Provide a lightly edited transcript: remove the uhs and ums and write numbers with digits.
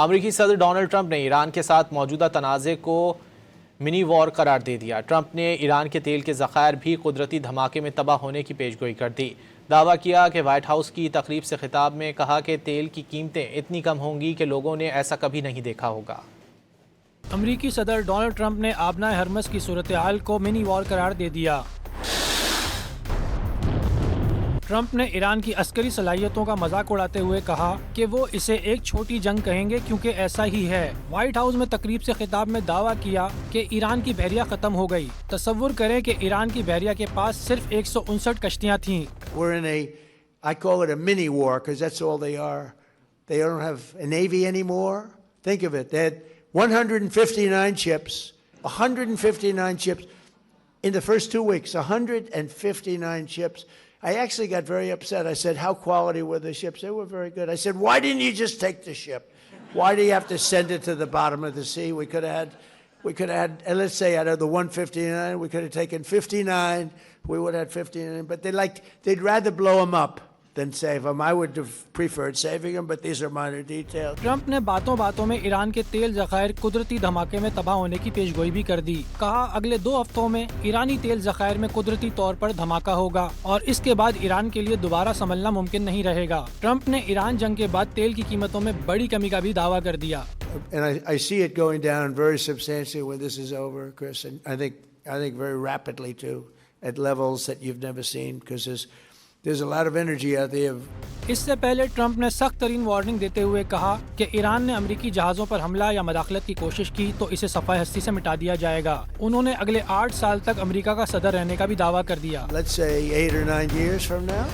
अमेरिकी सदर Donald Trump ने ईरान के साथ मौजूदा तनाज़े को मिनी वॉर करार दे दिया। ट्रंप ने ईरान के तेल के ज़खायर भी कुदरती धमाके में तबाह होने की पेशगोई कर दी। दावा किया कि व्हाइट हाउस की तकरीब से खिताब में कहा कि तेल की कीमतें इतनी कम होंगी कि लोगों ने ऐसा कभी नहीं देखा होगा। अमेरिकी सदर डोनाल्ड ट्रंप ने आबना हरमस की सूरत हाल को मिनी वॉर करार दे दिया। ट्रंप ने ईरान की अस्करी सलाहियतों का मजाक उड़ाते हुए कहा कि वो इसे एक छोटी जंग कहेंगे क्योंकि ऐसा ही है। व्हाइट हाउस में तकरीब से खिताब में दावा किया कि ईरान की बहरिया खत्म हो गई। तसव्वुर करें कि ईरान की बहरिया के पास सिर्फ 159 कश्तियां थीं। We're in I call it a mini war because that's all they are. They don't have a navy anymore. Think of it. They had 159 ships, 159 ships in the first 2 weeks, 159 ships. I actually got very upset. I said, how quality were the ships? They were very good. I said, why didn't you just take the ship? Why do you have to send it to the bottom of the sea? We could have had, and let's say out of the 159, we could have taken 59. We would have had 59. But they'd rather blow them up than save them. I would have preferred saving them, but these are minor details. Trump ने बातों बातों में Iran के तेल ज़खायर कुदरती धमाके में तबाह होने की पेशगोई भी कर दी। कहा अगले 2 हफ्तों में ईरानी तेल ज़खायर में कुदरती तौर पर धमाका होगा और इसके बाद ईरान के लिए दोबारा संभलना मुमकिन नहीं रहेगा। ट्रंप ने ईरान जंग के बाद तेल की कीमतों में बड़ी कमी का भी दावा कर दिया। And I see it going down very substantially when this is over, Chris. And I think very rapidly too, at levels that you've never seen, because there's a lot of energy out there. इससे पहले Trump ने सख्त तरीन warning देते हुए कहा कि Iran ने अमेरिकी जहाज़ों पर हमला या मदाखलत की कोशिश की तो इसे सफ़ाई हस्ती से मिटा दिया जाएगा। उन्होंने अगले 8 साल तक अमेरिका का सदर रहने का भी दावा कर दिया। Let's say 8 or 9 years from now.